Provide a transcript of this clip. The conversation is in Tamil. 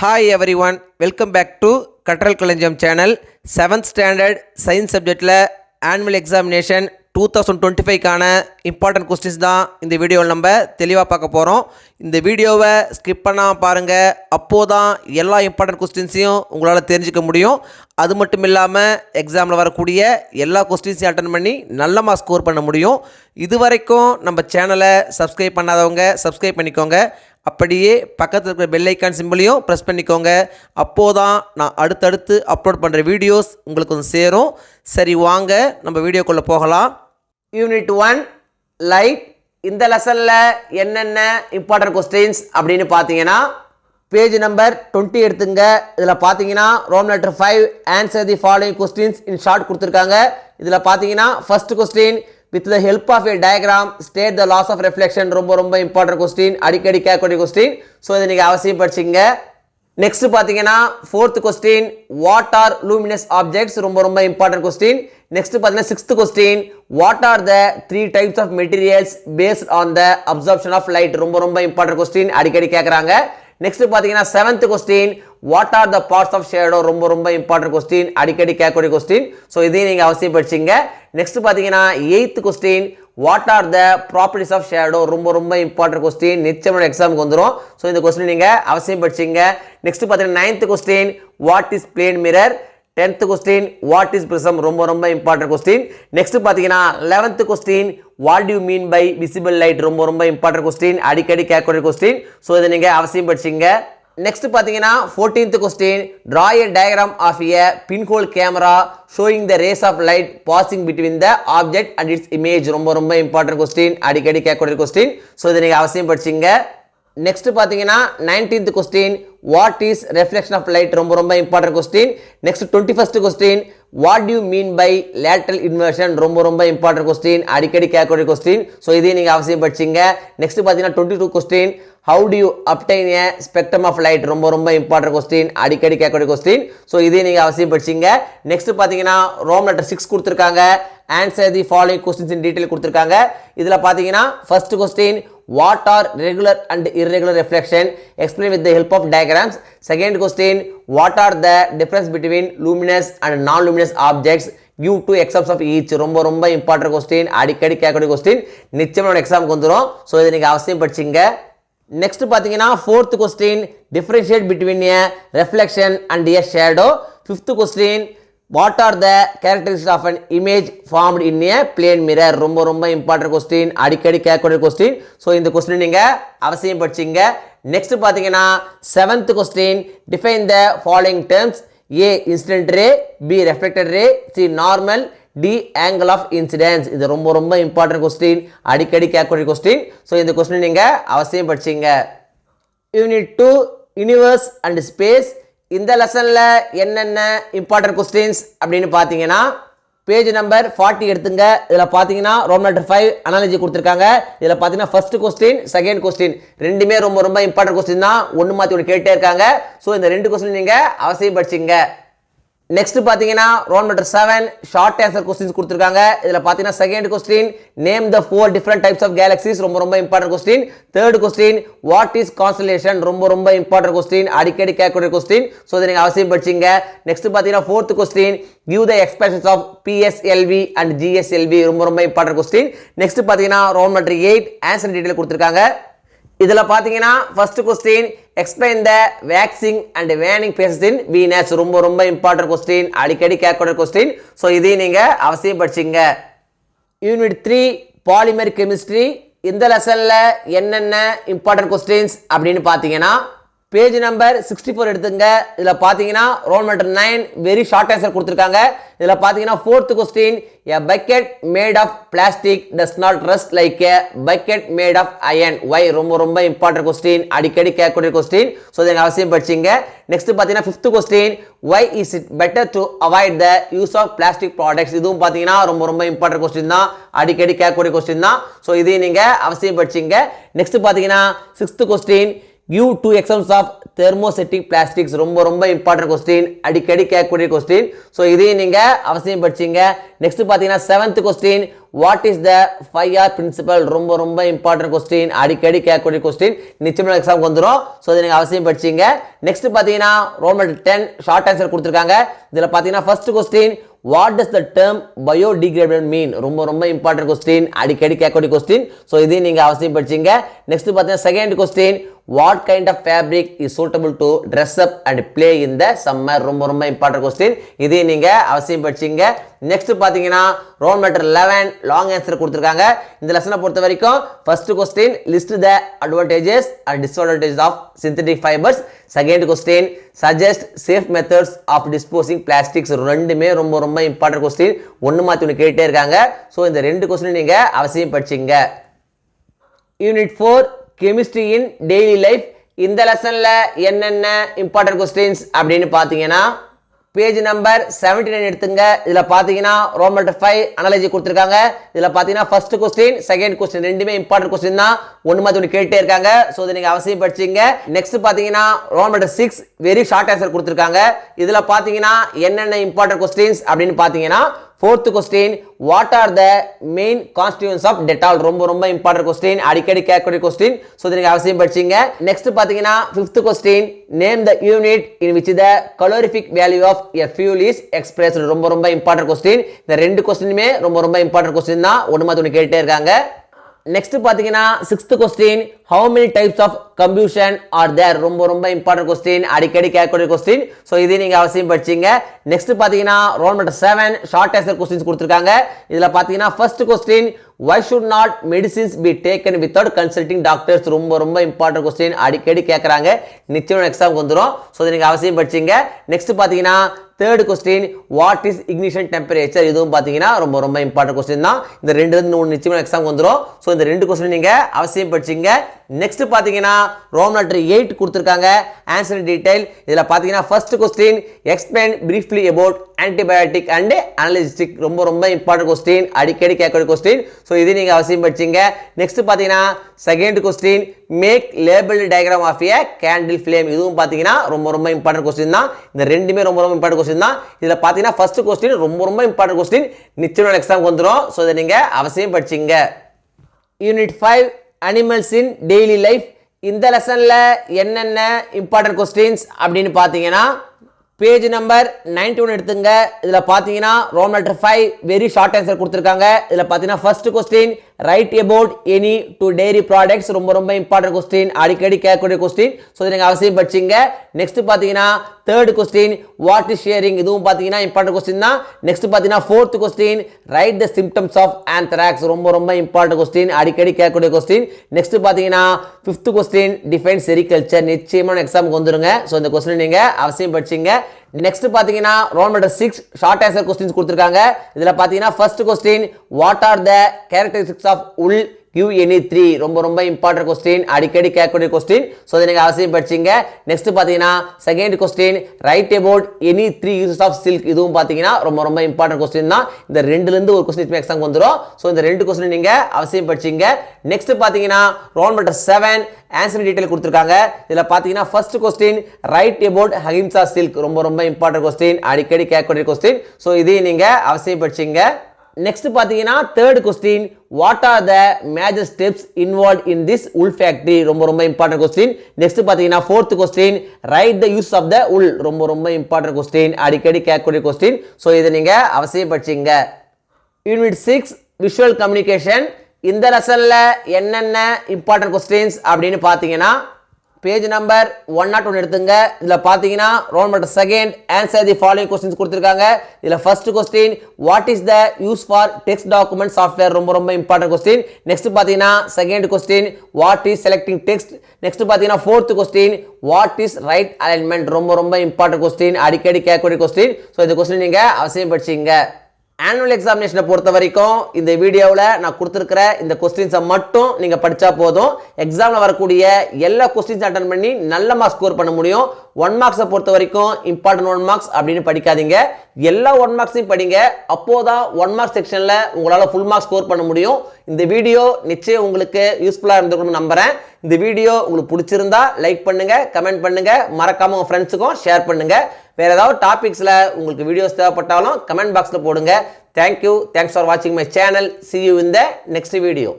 Hi everyone, welcome back to Katral Kalanjam channel. 7th standard science subject la annual examination 2025 கான இம்பார்ட்டன்ட் கொஸ்டின்ஸ் தான் இந்த வீடியோவில் நம்ம தெளிவாக பார்க்க போகிறோம். இந்த வீடியோவை ஸ்கிப் பண்ணாமல் பாருங்கள், அப்போதான் எல்லா இம்பார்ட்டன்ட் கொஸ்டின்ஸையும் உங்களால் தெரிஞ்சுக்க முடியும். அது மட்டும் இல்லாமல் எக்ஸாமில் வரக்கூடிய எல்லா கொஸ்டின்ஸையும் அட்டன் பண்ணி நல்ல மார்க் ஸ்கோர் பண்ண முடியும். இது வரைக்கும் நம்ம சேனலை சப்ஸ்கிரைப் பண்ணாதவங்க சப்ஸ்கிரைப் பண்ணிக்கோங்க. அப்படியே பக்கத்தில் இருக்கிற பெல் ஐக்கான் சிம்பிளையும் ப்ரெஸ் பண்ணிக்கோங்க. அப்போதான் நான் அடுத்தடுத்து அப்லோட் பண்ணுற வீடியோஸ் உங்களுக்கு வந்து சேரும். சரி, வாங்க நம்ம வீடியோக்குள்ளே போகலாம். Unit 1 light. இந்த லெசனில் என்னென்ன இம்பார்ட்டன்ட் கொஸ்டின்ஸ் அப்படின்னு பார்த்தீங்கன்னா, பேஜ் நம்பர் 20 எடுத்துங்க. இதில் பார்த்தீங்கன்னா ரோம் letter 5 answer the following questions in short கொடுத்துருக்காங்க. இதில் பார்த்தீங்கன்னா first question, with the help of a diagram state the laws of reflection. ரொம்ப important question, அடிக்கடி கேட்கக்கூடிய question. ஸோ இதை நீங்கள் அவசியம் படிச்சிங்க. நெக்ஸ்ட் பார்த்தீங்கன்னா fourth question, what are luminous objects. ரொம்ப important question. நெக்ஸ்ட் பார்த்தீங்கன்னா sixth question, what are the three types of materials based on the absorption of light. ரொம்ப important question, அடிக்கடி கேட்குறாங்க. நெக்ஸ்ட் பார்த்தீங்கன்னா seventh question, what are the parts of shadow. ரொம்ப இம்பார்ட்டன்ட் கொஸ்டின், அடிக்கடி கேட்கக்கூடிய கொஸ்டின். ஸோ இதையும் நீங்கள் அவசியம் படிச்சிங்க. நெக்ஸ்ட் பார்த்தீங்கன்னா eighth question, what are the properties of shadow. ரொம்ப இம்பார்ட்டன்ட் கொஸ்டின், நிச்சயமான எக்ஸாமுக்கு வந்துடும். ஸோ இந்த கொஸ்டின் நீங்கள் அவசியம் படிச்சிங்க. நெக்ஸ்ட் பார்த்தீங்கன்னா ninth question, what is plane mirror. 10th question, what is prism. ரொம்ப இம்பார்ட்டன்ட் கொஸ்டின். நெக்ஸ்ட் பார்த்தீங்கன்னா 11th question, what do you mean by visible light. ரொம்ப இம்பார்ட்டன்ட் கொஸ்டின், அடிக்கடி கேட்கக்கூடிய கொஸ்டின். ஸோ இதை நீங்கள் அவசியம் படிச்சிங்க. நெக்ஸ்ட் பார்த்தீங்கன்னா 14th question, draw a diagram of a pinhole camera showing the rays of light passing between the object and its image. ரொம்ப இம்பார்ட்டன்ட் கொஸ்டின், அடிக்கடி கேட்கக்கூடிய கொஸ்டின். ஸோ இதை நீங்கள் அவசியம் படிச்சிங்க. நெக்ஸ்ட் பார்த்தீங்கன்னா 19th question, what is reflection of light. ரொம்ப important question. Next 21st question, what do you mean by lateral inversion. ரொம்ப இம்பார்ட்டன்ட் கொஸ்டின், அடிக்கடி கேட்கக்கூடிய கொஸ்டின். ஸோ இதையும் நீங்கள் அவசியம் படிச்சிங்க. நெக்ஸ்ட் பார்த்தீங்கன்னா 22 question, how do you obtain a spectrum of light. ரொம்ப இம்பார்ட்டன்ட் கொஸ்டின், அடிக்கடி கேட்கக்கூடிய கொஸ்டின். ஸோ இதையும் நீங்கள் அவசியம் படிச்சிங்க. நெக்ஸ்ட் பார்த்தீங்கன்னா ரோம் லெட்டர் 6 கொடுத்துருக்காங்க. Answer the following questions in detail கொடுத்துருக்காங்க. இதில் பார்த்தீங்கன்னா first question, what are regular and irregular reflection, explain with the help of diagrams. Second question, what are the difference between luminous and non-luminous objects, give two examples of each. ரொம்ப important question, அடிக்கடி கேட்கக்கூடிய question, நிச்சயமான எக்ஸாமுக்கு வந்துடும். ஸோ இதை நீங்கள் அவசியம் படிச்சிங்க. நெக்ஸ்ட் பார்த்தீங்கன்னா fourth question, differentiate between a reflection and a shadow. fifth question, what are the characteristics of an image formed in a plane mirror. ரொம்ப இம்பார்ட்டன்ட் கொஸ்டின், அடிக்கடி கேட்கக்கூடிய கொஸ்டின். ஸோ இந்த கொஸ்டின் நீங்கள் அவசியம் படிச்சிங்க. நெக்ஸ்ட் பார்த்தீங்கன்னா 7th question, define the following terms. A incident ray, b reflected ray, c normal, d angle of incidence. இது ரொம்ப இம்பார்ட்டன்ட் கொஸ்டின், அடிக்கடி கேட்கக்கூடிய கொஸ்டின். ஸோ இந்த கொஸ்டின் நீங்கள் அவசியம் படிச்சிங்க. Unit 2 universe and space. இந்த லெசனில் என்னென்ன இம்பார்ட்டன்ட் கொஸ்டின்ஸ் அப்படின்னு பார்த்தீங்கன்னா, பேஜ் நம்பர் 40 எடுத்துங்க. இதில் பார்த்தீங்கன்னா ரோம் லெட்டர் 5 அனாலஜி கொடுத்துருக்காங்க. இதில் பார்த்தீங்கன்னா ஃபர்ஸ்ட் கொஸ்டின், செகண்ட் கொஸ்டின் ரெண்டுமே ரொம்ப இம்பார்ட்டன்ட் கொஸ்டின் தான். ஒன்று மாற்றி ஒன்று கேட்டே இருக்காங்க. ஸோ இந்த ரெண்டு கொஸ்டின் நீங்கள் அவசியம் படிச்சிங்க. நெக்ஸ்ட் பார்த்தீங்கன்னா ரோம் லெட்டர் 7 ஷார்ட் ஆன்சர் கொஸ்டின்ஸ் கொடுத்துருக்காங்க. இதில் பார்த்தீங்கன்னா second question, name the 4 different types of galaxies. ரொம்ப important question. Third question, what is constellation. ரொம்ப இம்பார்ட்டன்ட் கொஸ்டின், அடிக்கடி கேட்கக்கூடிய கொஸ்டின். ஸோ இதை நீங்கள் அவசியம் படிச்சிங்க. நெக்ஸ்ட் பார்த்தீங்கன்னா fourth question, give the expressions of PSLV and GSLV. ரொம்ப இம்பார்ட்டன்ட் கொஸ்டின். நெக்ஸ்ட் பார்த்தீங்கன்னா ரோம் லெட்டர் 8 ஆன்சர் டீடைல் கொடுத்துருக்காங்க. இதில் பார்த்தீங்கன்னா first question, explain the waxing and waning faces in Venus. ரொம்ப இம்பார்ட்டன்ட் கொஸ்டின், அடிக்கடி கேட்கக்கூடிய கொஸ்டின். ஸோ இதையும் நீங்கள் அவசியம் படிச்சிங்க. Unit 3 polymer chemistry. இந்த லெசனில் என்னென்ன இம்பார்ட்டன்ட் கொஸ்டின்ஸ் அப்படின்னு பார்த்தீங்கன்னா, பேஜ் நம்பர் 64 எடுத்துங்க. இதில் பார்த்தீங்கன்னா roll number 9 very short answer கொடுத்துருக்காங்க. இதில் பார்த்தீங்கன்னா fourth question, a bucket made of plastic does not rust like a bucket made of iron. Why. ரொம்ப இம்பார்ட்டன்ட் கொஸ்டின், அடிக்கடி கேட்கக்கூடிய கொஸ்டின். ஸோ இதை அவசியம் படிச்சிங்க. நெக்ஸ்ட் பார்த்தீங்கன்னா fifth question, why is it better to avoid the use of plastic products. இதுவும் பார்த்தீங்கன்னா ரொம்ப இம்பார்ட்டன்ட் கொஸ்டின் தான், அடிக்கடி கேட்கக்கூடிய கொஸ்டின் தான். ஸோ இதையும் நீங்கள் அவசியம் படிச்சிங்க. நெக்ஸ்ட் பார்த்தீங்கன்னா sixth question, give two examples of thermostatic plastics. ரொம்ப ரொம்ப important question, அடிக்கடி கேட்கக்கூடிய question. ஸோ இதையும் நீங்கள் அவசியம் படிச்சிங்க. நெக்ஸ்ட் பார்த்தீங்கன்னா 7th question, what is the 5R principle? ரொம்ப ரொம்ப important question, அடிக்கடி கேட்கக்கூடிய question, நிச்சயமாக எக்ஸாம் வந்துடும். ஸோ இதை நீங்கள் அவசியம் படிச்சிங்க. நெக்ஸ்ட் பார்த்தீங்கன்னா ரோமன் 10 ஷார்ட் ஆன்சர் கொடுத்துருக்காங்க. இதில் பார்த்தீங்கன்னா first question, what does the term biodegradable mean? ரொம்ப ரொம்ப important question, அடிக்கடி கேட்கக்கூடிய question. ஸோ இதையும் நீங்கள் அவசியம் படிச்சிங்க. நெக்ஸ்ட் பார்த்தீங்கன்னா second question, what kind of fabric is suitable to dress up and play in the summer? ரொம்ப ரொம்ப important question, இதையும் நீங்கள் அவசியம் படிச்சிங்க. நெக்ஸ்ட் பார்த்தீங்கன்னா ரோல் மேட்டர் 11 லாங் ஆன்சர் கொடுத்துருக்காங்க. இந்த லெசனை பொறுத்த வரைக்கும் first question, list the advantages and disadvantages of synthetic fibres. Second question, suggest safe methods of disposing plastics. ரெண்டுமே ரொம்ப ரொம்ப இம்பார்ட்டன்ட் கொஸ்டின், ஒன்று மாற்றி ஒன்று கேட்டே இருக்காங்க. ஸோ இந்த ரெண்டு கொஸ்டின் நீங்கள் அவசியம் படிச்சிங்க. Unit 4 chemistry in daily life. இந்த லெசன்ல என்னென்ன இம்பார்ட்டன்ட் கொஸ்டின்ஸ் அப்படின்னு பார்த்தீங்கன்னா பேஜ் நம்பர் 79 எடுத்துங்க. இதில் பார்த்தீங்கன்னா ரோல் நம்பர் 5 அனாலஜி கொடுத்துருக்காங்க. இதில் பார்த்தீங்கன்னா ஃபர்ஸ்ட் கொஸ்டின் செகண்ட் கொஸ்டின் ரெண்டுமே இம்பார்ட்டன்ட் கொஸ்டின் தான், ஒன்று மாற்றி ஒன்று கேட்டே இருக்காங்க. ஸோ இதை நீங்கள் அவசியம் படிச்சிங்க. நெக்ஸ்ட் பார்த்தீங்கன்னா roll number 6 very short answer கொடுத்துருக்காங்க. இதில் பார்த்தீங்கன்னா என்னென்ன இம்பார்ட்டன்ட் கொஸ்டின்ஸ் அப்படின்னு பார்த்தீங்கன்னா fourth question, what are the main constituents of Dettol? ரொம்ப ரொம்ப important question, அடிக்கடி கேட்கக்கூடிய question. ஸோ இதை நீங்கள் அவசியம் படிச்சிங்க. நெக்ஸ்ட் பார்த்தீங்கன்னா fifth question, name the unit in which the calorific value of a fuel is expressed. ரொம்ப ரொம்ப important question. இந்த ரெண்டு கொஸ்டினுமே ரொம்ப ரொம்ப important question தான், ஒன்று மாற்றி ஒன்று கேட்டே இருக்காங்க. நெக்ஸ்ட் பார்த்தீங்கன்னா sixth question, how many types of combustion are there? ரொம்ப ரொம்ப இம்பார்ட்டன்ட் கொஸ்டின், அடிக்கடி கேட்கக்கூடிய கொஸ்டின். ஸோ இதை நீங்கள் அவசியம் படிச்சிங்க. நெக்ஸ்ட் பார்த்தீங்கன்னா roll number 7 short answer questions கொடுத்துருக்காங்க. இதில் பார்த்தீங்கன்னா first question, why should not medicines be taken without consulting doctors? ரொம்ப ரொம்ப இம்பார்ட்டன்ட் கொஸ்டின், அடிக்கடி கேட்குறாங்க, நிச்சயம் எக்ஸாமுக்கு வந்துடும். ஸோ இதை நீங்கள் அவசியம் படிச்சிங்க. நெக்ஸ்ட் பார்த்தீங்கன்னா third question, what is ignition temperature? இதுவும் பார்த்தீங்கன்னா ரொம்ப ரொம்ப இம்பார்ட்டன்ட் கொஸ்டின் தான். இந்த ரெண்டு நிச்சயமாக எக்ஸாமுக்கு வந்துடும். ஸோ இந்த ரெண்டு கொஸ்டின் நீங்கள் அவசியம் படிச்சிங்க. நெக்ஸ்ட் பார்த்தீங்கன்னா ரோம் லெட்டர் 8 கொடுத்துருக்காங்க. Answer detail. இதில் பார்த்தீங்கன்னா first question, explain briefly about antibiotic and analytic. ரொம்ப ரொம்ப இம்பார்ட்டன்ட் கொஸ்டின், அடிக்கடி கேட்கக்கூடிய கொஸ்டின். ஸோ இது நீங்கள் அவசியம் படிச்சிங்க. நெக்ஸ்ட் பார்த்தீங்கன்னா second question, make label diagram of a candle flame. இதுவும் பார்த்தீங்கன்னா ரொம்ப ரொம்ப இம்பார்ட்டன்ட் கொஸ்டின் தான். இந்த ரெண்டுமே ரொம்ப ரொம்ப இம்பார்ட்டன்ட் கொஸ்டின் தான். இதில் பார்த்தீங்கன்னா ஃபர்ஸ்ட் கொஸ்டின் ரொம்ப ரொம்ப இம்பார்ட்டன்ட் கொஸ்டின், நிச்சயம் எக்ஸாம் வந்துடும். ஸோ இதை நீங்கள் அவசியம் படிச்சிங்க. Unit 5 animals in daily life. இந்த லெசன்ல என்னென்ன இம்பார்ட்டன்ட் கொஸ்டின்ஸ் அப்படின்னு பார்த்தீங்கன்னா பேஜ் நம்பர் 91 எடுத்துங்க. இதில் பார்த்தீங்கன்னா roll letter 5 very short answer கொடுத்துருக்காங்க. இதில் பார்த்தீங்கன்னா first question, write about any two dairy products. ரொம்ப ரொம்ப இம்பார்ட்டன்ட் கொஸ்டின், அடிக்கடி கேட்கக்கூடிய கொஸ்டின். ஸோ இதை நீங்கள் அவசியம் படிச்சிங்க. நெக்ஸ்ட் பார்த்தீங்கன்னா third question, what is shearing? இதுவும் பார்த்தீங்கன்னா இம்பார்ட்டன்ட் கொஸ்டின் தான். நெக்ஸ்ட் பார்த்தீங்கன்னா fourth question, write the symptoms of anthrax. ரொம்ப ரொம்ப இம்பார்ட்டன்ட் கொஸ்டின், அடிக்கடி கேட்கக்கூடிய கொஸ்டின். நெக்ஸ்ட் பார்த்தீங்கன்னா ஃபிஃப்த் கொஸ்டின், டிஃபைன் செரிகல்ச்சர். நிச்சயமான எக்ஸாமுக்கு வந்துருங்க. ஸோ இந்த கொஸ்டின் நீங்கள் அவசியம் படிச்சிங்க. நெக்ஸ்ட் பார்த்தீங்கன்னா roll number 6 short answer questions கொடுத்துருக்காங்க. இதில் பார்த்தீங்கன்னா first question, what are the characteristics of wool, give any 3. ரொம்ப ரொம்ப இம்பார்ட்டன்ட் கொஸ்டின், அடிக்கடி கேட்கக்கூடிய கொஸ்டின். ஸோ இதை நீங்கள் அவசியம் படிச்சிங்க. நெக்ஸ்ட் பார்த்தீங்கன்னா second question, write about any 3 uses of silk. இதுவும் பார்த்தீங்கன்னா ரொம்ப ரொம்ப இம்பார்ட்டன்ட் கொஸ்டின் தான். இந்த ரெண்டுலேருந்து ஒரு கொஸ்டின் எக்ஸாம் வந்துடும். ஸோ இந்த ரெண்டு கொஸ்டின் நீங்கள் அவசியம் படிச்சிங்க. நெக்ஸ்ட் பார்த்தீங்கன்னா ரோல் நம்பர் 7 ஆன்சர் டீடைல் கொடுத்துருக்காங்க. இதில் பார்த்தீங்கன்னா first question, write about Ahimsa silk. ரொம்ப ரொம்ப இம்பார்ட்டன்ட் கொஸ்டின், அடிக்கடி கேட்கக்கூடிய கொஸ்டின். ஸோ இதையும் நீங்கள் அவசியம் படிச்சிங்க. நெக்ஸ்ட் பார்த்தீங்கன்னா third question, what are the major steps involve in this wool factory? ரொம்ப ரொம்ப இம்பார்ட்டன்ட் கொஸ்டின். நெக்ஸ்ட் பார்த்தீங்கன்னா fourth question, write the use of the wool. ரொம்ப ரொம்ப இம்பார்ட்டன்ட் கொஸ்டின், அடிக்கடி கேட்கக்கூடிய கொஸ்டின். ஸோ இதை நீங்கள் அவசியம் படிச்சிங்க. Unit 6 visual communication. இந்த லெசன்ல என்னென்ன இம்பார்ட்டன்ட் கொஸ்டின்ஸ் அப்படின்னு பார்த்தீங்கன்னா பேஜ் நம்பர் 101 எடுத்துங்க. இதில் பார்த்தீங்கன்னா roll number 2 answer the following questions கொடுத்துருக்காங்க. இதில் first question, what is the use for text document software? ரொம்ப ரொம்ப இம்பார்ட்டன்ட் கொஸ்டின். நெக்ஸ்ட் பார்த்தீங்கன்னா second question, what is selecting text? Next பார்த்தீங்கன்னா fourth question, what is right alignment? ரொம்ப ரொம்ப இம்பார்ட்டன்ட் கொஸ்டின், அடிக்கடி கேட்கக்கூடிய கொஸ்டின். ஸோ இந்த கொஸ்டின் நீங்கள் அவசியம் படிச்சிங்க. ஆனுவல் எக்ஸாமினேஷனை பொறுத்த வரைக்கும் இந்த வீடியோவில் நான் கொடுத்துருக்கிற இந்த கொஸ்டின்ஸை மட்டும் நீங்கள் படித்தா போதும். எக்ஸாமில் வரக்கூடிய எல்லா கொஸ்டின்ஸும் அட்டன் பண்ணி நல்ல மார்க்ஸ் ஸ்கோர் பண்ண முடியும். 1 மார்க்ஸை பொறுத்த வரைக்கும் இம்பார்ட்டன்ட் 1 மார்க்ஸ் அப்படின்னு படிக்காதீங்க. எல்லா 1 மார்க்ஸையும் படிங்க. அப்போதான் 1 மார்க் செக்ஷனில் உங்களால் ஃபுல் மார்க்ஸ் ஸ்கோர் பண்ண முடியும். இந்த வீடியோ நிச்சயம் உங்களுக்கு யூஸ்ஃபுல்லாக இருந்திருக்கும்னு நம்புகிறேன். இந்த வீடியோ உங்களுக்கு பிடிச்சிருந்தா லைக் பண்ணுங்கள், கமெண்ட் பண்ணுங்கள், மறக்காமல் உங்கள் ஃப்ரெண்ட்ஸுக்கும் ஷேர் பண்ணுங்கள். வேறு ஏதாவது டாபிக்ஸில் உங்களுக்கு வீடியோஸ் தேவைப்பட்டாலும் கமெண்ட் பாக்ஸில் போடுங்க. தேங்க்யூ. தேங்க்ஸ் ஃபார் வாட்சிங் my channel. See you in the next video.